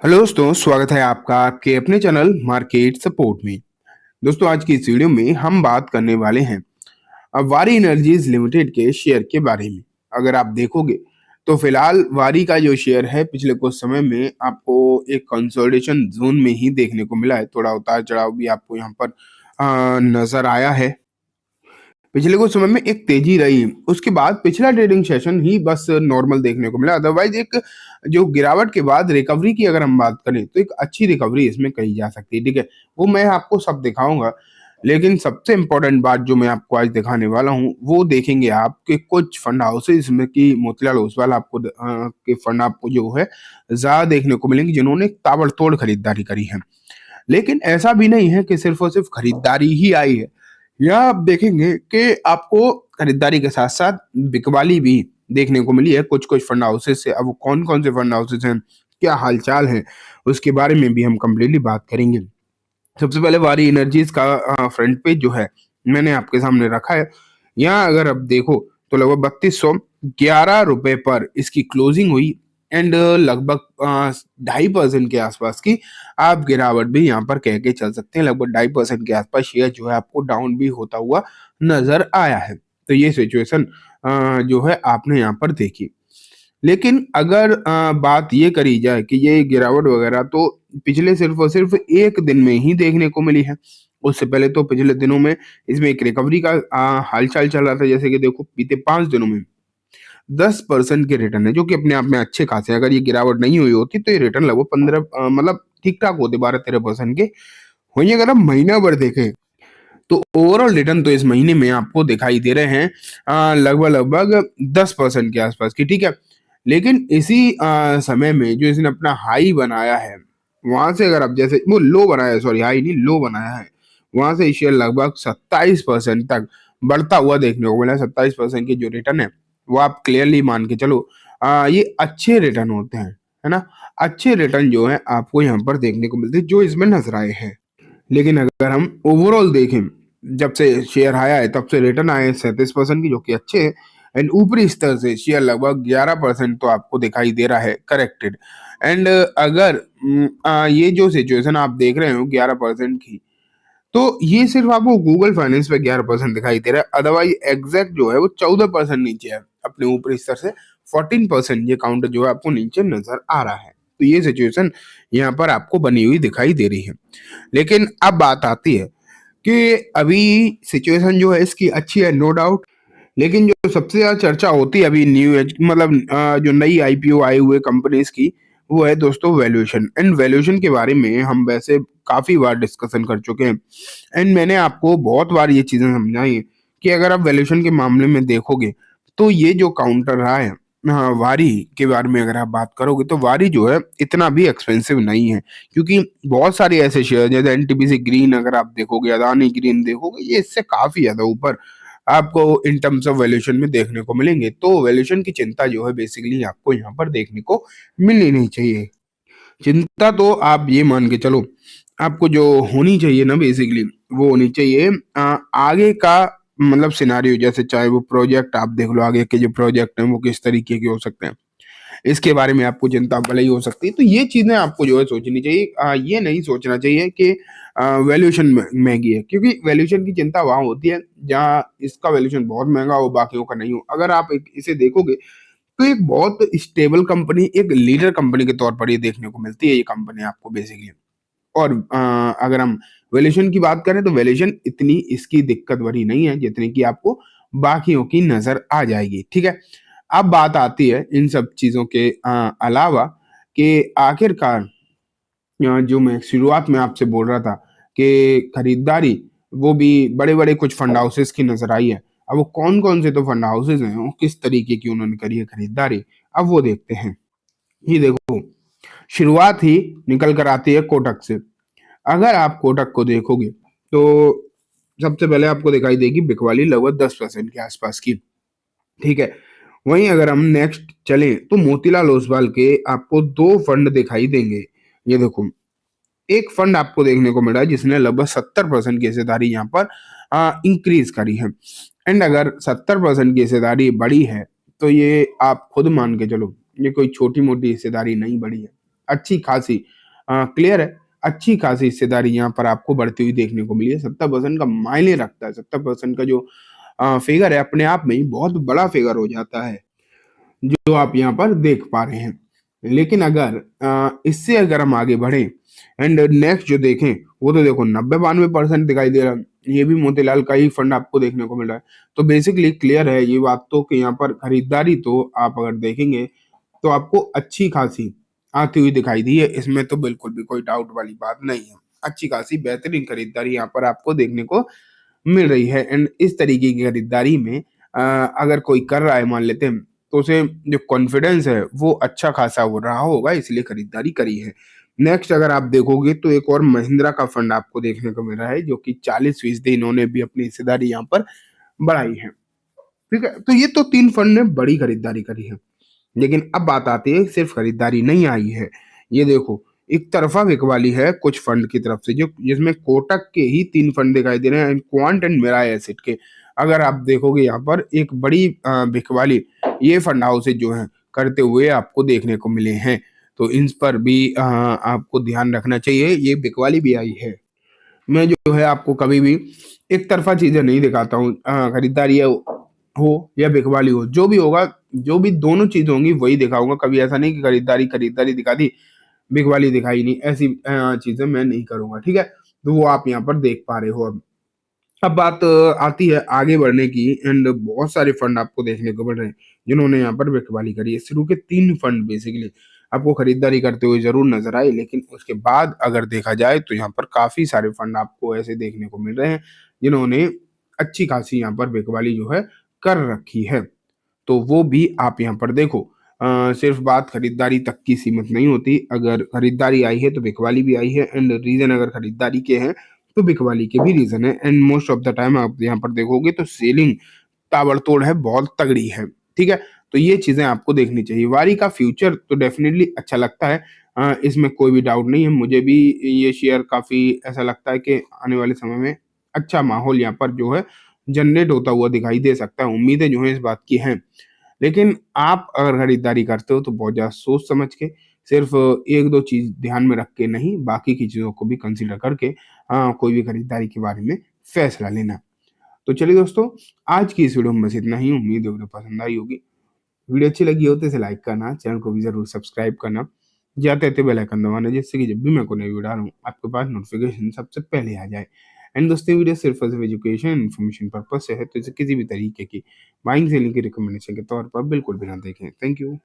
Hello दोस्तों, स्वागत है आपका आपके अपने चैनल मार्केट सपोर्ट में। दोस्तों, आज की इस वीडियो में हम बात करने वाले हैं वारी एनर्जीज लिमिटेड के शेयर के बारे में। अगर आप देखोगे तो फिलहाल वारी का जो शेयर है पिछले कुछ समय में आपको एक कंसोलिडेशन जोन में ही देखने को मिला है। थोड़ा उतार चढ़ाव भी आपको यहाँ पर नजर आया है। पिछले कुछ समय में एक तेजी रही, उसके बाद पिछला ट्रेडिंग सेशन ही बस नॉर्मल देखने को मिला। अदरवाइज एक जो गिरावट के बाद रिकवरी की अगर हम बात करें तो एक अच्छी रिकवरी इसमें कही जा सकती है। ठीक है, वो मैं आपको सब दिखाऊंगा, लेकिन सबसे इंपॉर्टेंट बात जो मैं आपको आज दिखाने वाला हूँ वो देखेंगे आपके कुछ फंड हाउसेज में कि मोतीलाल ओसवाल के फंड आपको जो है ज्यादा देखने को मिलेंगे जिन्होंने ताबड़तोड़ खरीदारी करी है। लेकिन ऐसा भी नहीं है कि सिर्फ और सिर्फ खरीदारी ही आई है। यहाँ आप देखेंगे कि आपको खरीदारी के साथ साथ बिकवाली भी देखने को मिली है कुछ कुछ फंड हाउसेस से। अब वो कौन कौन से फंड हाउसेस हैं, क्या हालचाल है, उसके बारे में भी हम कंप्लीटली बात करेंगे। सबसे पहले वारी एनर्जीज का फ्रंट पेज जो है मैंने आपके सामने रखा है। यहाँ अगर आप देखो तो लगभग 3211 रुपए पर इसकी क्लोजिंग हुई एंड लगभग 2.5% के आसपास की आप गिरावट भी यहाँ पर कह के चल सकते हैं। लगभग 2.5% के आसपास शेयर जो है आपको डाउन भी होता हुआ नजर आया है। तो ये सिचुएशन जो है आपने यहाँ पर देखी। लेकिन अगर बात ये करी जाए कि ये गिरावट वगैरह तो पिछले सिर्फ और सिर्फ एक दिन में ही देखने को मिली है। उससे पहले तो पिछले दिनों में इसमें एक रिकवरी का हालचाल चल रहा था। जैसे कि देखो बीते 5 दिनों में 10% के रिटर्न है, जो कि अपने आप में अच्छे खासे। अगर ये गिरावट नहीं हुई होती तो ये रिटर्न लगभग 15 मतलब ठीक ठाक होते 12-13% के। वहीं अगर हम महीना भर देखें तो ओवरऑल रिटर्न तो इस महीने में आपको दिखाई दे रहे हैं लगभग लगभग 10% के आसपास की। ठीक है, लेकिन इसी समय में जो इसने अपना हाई बनाया है वहां से अगर आप जैसे वो लो बनाया है, सॉरी हाई नहीं लो बनाया है, वहां से शेयर लगभग 27% तक बढ़ता हुआ देखने को मिला। 27% की जो रिटर्न है वो आप क्लियरली मान के चलो ये अच्छे रिटर्न होते हैं, है ना। अच्छे रिटर्न जो है आपको यहाँ पर देखने को मिलते हैं जो इसमें नजर आए हैं। लेकिन अगर हम ओवरऑल देखें, जब से शेयर आया है तब से रिटर्न आए हैं 37% की, जो कि अच्छे हैं। एंड ऊपरी स्तर से शेयर लगभग 11% तो आपको दिखाई दे रहा है करेक्टेड। एंड अगर ये जो सिचुएशन आप देख रहे हो 11% की, तो ये सिर्फ आपको गूगल फाइनेंस पे 11% दिखाई दे रहा है। अदरवाइज एग्जैक्ट जो है वो 14% नीचे है अपने ऊपरी स्तर से। 14% ये काउंटर जो है आपको नीचे नजर आ रहा है। तो ये सिचुएशन यहाँ पर आपको बनी हुई दिखाई दे रही है। लेकिन अब बात आती है कि अभी सिचुएशन जो है इसकी अच्छी है, नो डाउट। लेकिन जो सबसे ज्यादा चर्चा होती है अभी न्यू एज मतलब जो नई आईपीओ आए हुए कंपनीज की, वो है दोस्तों वैल्यूएशन। एंड वैल्यूएशन के बारे में हम वैसे काफी बार डिस्कशन कर चुके हैं एंड मैंने आपको बहुत बार ये चीजें समझाई हैं कि अगर आप वैल्यूएशन के मामले में देखोगे तो ये जो काउंटर रहा है, हाँ, वारी के बारे में अगर आप बात करोगे तो वारी जो है इतना भी एक्सपेंसिव नहीं है। क्योंकि बहुत सारे ऐसे शेयर जैसे एनटीपीसी ग्रीन अगर आप देखोगे, अदानी ग्रीन देखोगे, ये इससे काफी ज्यादा ऊपर आपको इन टर्म्स ऑफ वैल्यूएशन में देखने को मिलेंगे। तो वैल्यूएशन की चिंता जो है बेसिकली आपको यहाँ पर देखने को मिलनी नहीं चाहिए। चिंता तो आप ये मान के चलो आपको जो होनी चाहिए ना बेसिकली वो होनी चाहिए आगे का मतलब सिनारियो। जैसे चाहे वो प्रोजेक्ट आप देख लो, आगे के जो प्रोजेक्ट हैं वो किस तरीके के हो सकते हैं, इसके बारे में आपको चिंता भले ही हो सकती है। तो ये चीजें आपको जो है सोचनी चाहिए। ये नहीं सोचना चाहिए कि वैल्यूएशन महंगी है, क्योंकि वैल्यूएशन की चिंता वहां होती है जहां इसका वैल्यूएशन बहुत महंगा हो बाकियों का नहीं हो। अगर आप इसे देखोगे तो एक बहुत स्टेबल कंपनी, एक लीडर कंपनी के तौर पर ये देखने को मिलती है ये कंपनी आपको बेसिकली। और अगर हम वैल्यूएशन की बात करें तो वैल्यूएशन इतनी इसकी दिक्कत भरी नहीं है जितनी कि आपको बाकियों की नजर आ जाएगी। ठीक है, अब बात आती है इन सब चीजों के अलावा कि आखिरकार जो मैं शुरुआत में आपसे बोल रहा था कि खरीदारी वो भी बड़े बड़े कुछ फंड हाउसेस की नजर आई है। अब वो कौन कौन से तो फंड हाउसेस हैं, वो किस तरीके की उन्होंने करी है खरीदारी, अब वो देखते हैं। ये देखो, शुरुआत ही निकल कर आती है कोटक से। अगर आप कोटक को देखोगे तो सबसे पहले आपको दिखाई देगी बिकवाली लगभग 10% के आसपास की। ठीक है, वहीं अगर हम नेक्स्ट चले तो मोतीलाल ओसवाल के आपको दो फंड दिखाई देंगे। ये देखो, एक फंड आपको देखने को मिला है जिसने लगभग 70% की हिस्सेदारी यहाँ पर इंक्रीज करी है। एंड अगर 70% की हिस्सेदारी बढ़ी है तो ये आप खुद मान के चलो ये कोई छोटी मोटी हिस्सेदारी नहीं बढ़ी है। अच्छी खासी क्लियर है, अच्छी खासी हिस्सेदारी यहाँ पर आपको बढ़ती हुई देखने को मिली है। 70% का मायने रखता है, 70% का जो फिगर है अपने आप में ही बहुत बड़ा फिगर हो जाता है, जो आप यहाँ पर देख पा रहे हैं। लेकिन अगर इससे अगर हम आगे बढ़े एंड नेक्स्ट जो देखें, वो तो देखो 90-92% दिखाई दे रहा है। ये भी मोतीलाल का ही फंड आपको देखने को मिल रहा है। तो बेसिकली क्लियर है ये बात तो कि यहाँ पर खरीदारी तो आप अगर देखेंगे तो आपको अच्छी खासी आती हुई दिखाई दी है। इसमें तो बिल्कुल भी कोई डाउट वाली बात नहीं है। अच्छी खासी बेहतरीन खरीदारी यहाँ पर आपको देखने को मिल रही है एंड इस तरीके की खरीदारी में अगर कोई कर रहा है मान लेते हैं, तो उसे जो कॉन्फिडेंस है वो अच्छा खासा हो रहा होगा, इसलिए खरीदारी करी है। नेक्स्ट अगर आप देखोगे तो एक और महिंद्रा का फंड आपको देखने को मिल रहा है, जो कि 40% इन्होंने भी अपनी हिस्सेदारी यहाँ पर बढ़ाई है। ठीक है, तो ये तो 3 फंड ने बड़ी खरीदारी करी है। लेकिन अब बात आती है सिर्फ खरीदारी नहीं आई है। ये देखो एक तरफा बिकवाली है कुछ फंड की तरफ से, जो जिसमें कोटक के ही 3 फंड दिखाई दे रहे हैं and quant and Mirae asset के। अगर आप देखोगे यहाँ पर एक बड़ी बिकवाली ये फंड हाउसेज जो हैं करते हुए आपको देखने को मिले हैं। तो इन पर भी आपको ध्यान रखना चाहिए। ये बिकवाली भी आई है। मैं जो है आपको कभी भी एक तरफा चीजें नहीं दिखाता हूँ। खरीदारी हो या बिकवाली हो, जो भी होगा, जो भी दोनों चीज होंगी वही दिखाऊंगा। कभी ऐसा नहीं कि खरीदारी खरीदारी दिखा दी, बिकवाली दिखाई नहीं, ऐसी चीजें मैं नहीं करूंगा। ठीक है, तो वो आप यहाँ पर देख पा रहे हो। अब बात आती है आगे बढ़ने की एंड बहुत सारे फंड आपको देखने को मिल रहे हैं जिन्होंने यहाँ पर बिकवाली करी है। शुरू के 3 फंड बेसिकली आपको खरीदारी करते हुए जरूर नजर आए, लेकिन उसके बाद अगर देखा जाए तो यहाँ पर काफी सारे फंड आपको ऐसे देखने को मिल रहे हैं जिन्होंने अच्छी खासी यहाँ पर बिकवाली जो है कर रखी है। तो वो भी आप यहाँ पर देखो। सिर्फ बात खरीदारी तक की सीमित नहीं होती। अगर खरीदारी आई है तो बिकवाली भी आई है एंड रीजन अगर खरीदारी के हैं तो बिकवाली के भी रीजन है and most of the time आप यहाँ पर देखोगे तो सेलिंग ताबड़तोड़ है, बहुत तगड़ी है। ठीक है, तो ये चीजें आपको देखनी चाहिए। वारी का फ्यूचर तो डेफिनेटली अच्छा लगता है, इसमें कोई भी डाउट नहीं है। मुझे भी ये शेयर काफी ऐसा लगता है कि आने वाले समय में अच्छा माहौल यहाँ पर जो है जनरेट होता हुआ दिखाई दे सकता है। उम्मीदें जो है इस बात की हैं। लेकिन आप अगर खरीदारी करते हो तो बहुत ज़्यादा सोच समझ के, सिर्फ 1-2 चीज़ ध्यान में रख के नहीं, बाकी की चीज़ों को भी कंसीडर करके कोई भी खरीदारी के बारे में फैसला लेना। तो चलिए दोस्तों, आज की इस वीडियो में बस इतना ही। उम्मीद है वीडियो पसंद आई होगी। वीडियो अच्छी लगी हो तो इसे लाइक करना, चैनल को भी ज़रूर सब्सक्राइब करना, जाते-जाते बेल आइकन दबाना, जिससे कि जब भी मैं कोई नई वीडियो डालूँ आपके पास नोटिफिकेशन सबसे पहले आ जाए। एंड दोस्तों, वीडियो सिर्फ और सिर्फ एजुकेशन इन्फॉर्मेशन पर्पज से है, तो इसे किसी भी तरीके की बाइंग सेलिंग की रिकमेंडेशन के तौर पर बिल्कुल भी ना देखें। Thank you.